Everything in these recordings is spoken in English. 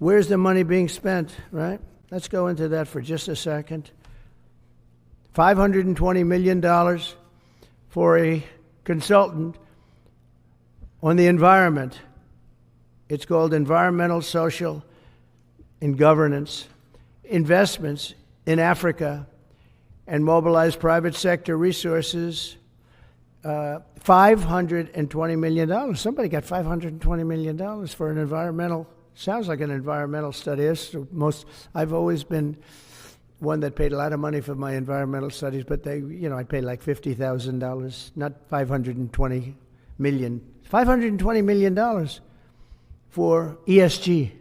Where's the money being spent, right? Let's go into that for just a second. $520 million for a consultant on the environment. It's called Environmental, Social, and Governance. Investments in Africa and mobilize private sector resources. $520 million. Somebody got $520 million for an environmental, sounds like an environmental study. I've always been one that paid a lot of money for my environmental studies, but I paid like $50,000, not $520 million. $520 million for ESG.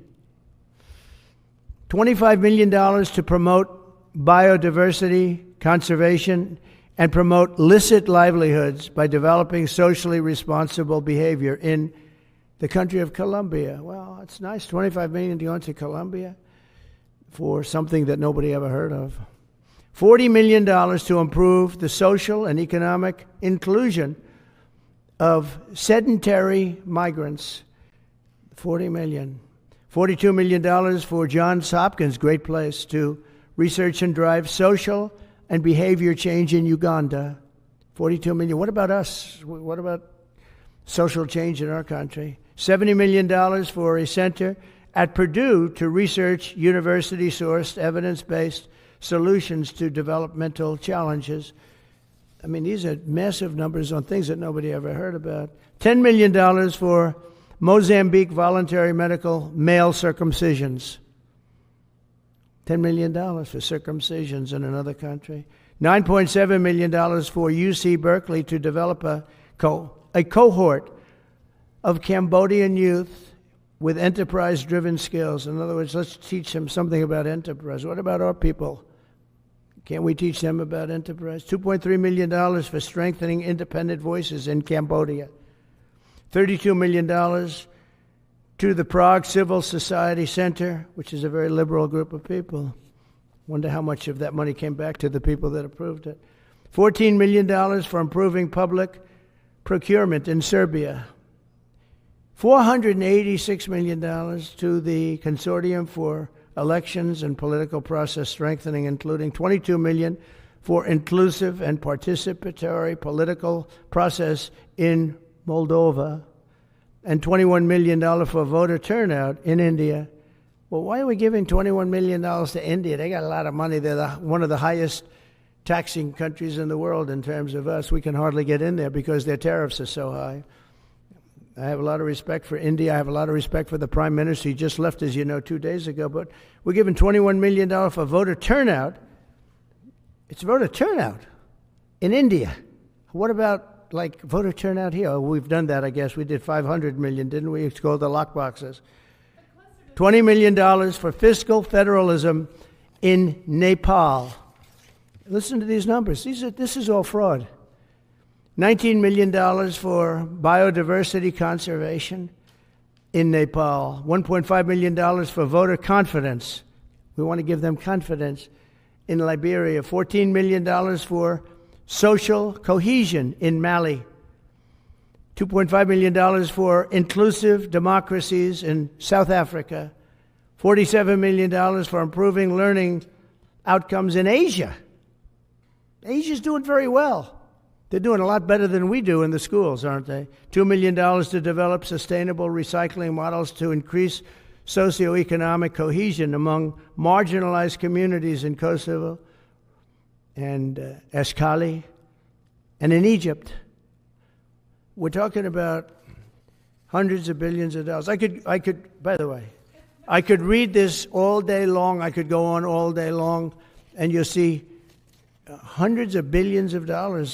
$25 million to promote biodiversity, conservation, and promote licit livelihoods by developing socially responsible behavior in the country of Colombia. Well, it's nice, $25 million to go into Colombia for something that nobody ever heard of. $40 million to improve the social and economic inclusion of sedentary migrants. $40 million. $42 million for Johns Hopkins, great place, to research and drive social and behavior change in Uganda. $42 million. What about us? What about social change in our country? $70 million for a center at Purdue to research university-sourced, evidence-based solutions to developmental challenges. I mean, these are massive numbers on things that nobody ever heard about. $10 million for Mozambique voluntary medical male circumcisions. $10 million for circumcisions in another country. $9.7 million for UC Berkeley to develop a cohort of Cambodian youth with enterprise-driven skills. In other words, let's teach them something about enterprise. What about our people? Can't we teach them about enterprise? $2.3 million for strengthening independent voices in Cambodia. $32 million to the Prague Civil Society Center, which is a very liberal group of people. Wonder how much of that money came back to the people that approved it. $14 million for improving public procurement in Serbia. $486 million to the Consortium for Elections and Political Process Strengthening, including $22 million for inclusive and participatory political process in Moldova, and $21 million for voter turnout in India. Well, why are we giving $21 million to India? They got a lot of money. They're one of the highest taxing countries in the world in terms of us. We can hardly get in there because their tariffs are so high. I have a lot of respect for India. I have a lot of respect for the Prime Minister. He just left, as you know, 2 days ago. But we're giving $21 million for voter turnout. It's voter turnout in India. What about voter turnout here? We've done that, I guess. We did $500 million, didn't we? It's called the lockboxes. $20 million for fiscal federalism in Nepal. Listen to these numbers. This is all fraud. $19 million for biodiversity conservation in Nepal. $1.5 million for voter confidence. We want to give them confidence in Liberia. $14 million for social cohesion in Mali. $2.5 million for inclusive democracies in South Africa. $47 million for improving learning outcomes in Asia. Asia's doing very well. They're doing a lot better than we do in the schools, aren't they? $2 million to develop sustainable recycling models to increase socioeconomic cohesion among marginalized communities in Kosovo and Eskali and in Egypt. We're talking about hundreds of billions of dollars. I could, by the way, I could read this all day long. I could go on all day long, and you'll see hundreds of billions of dollars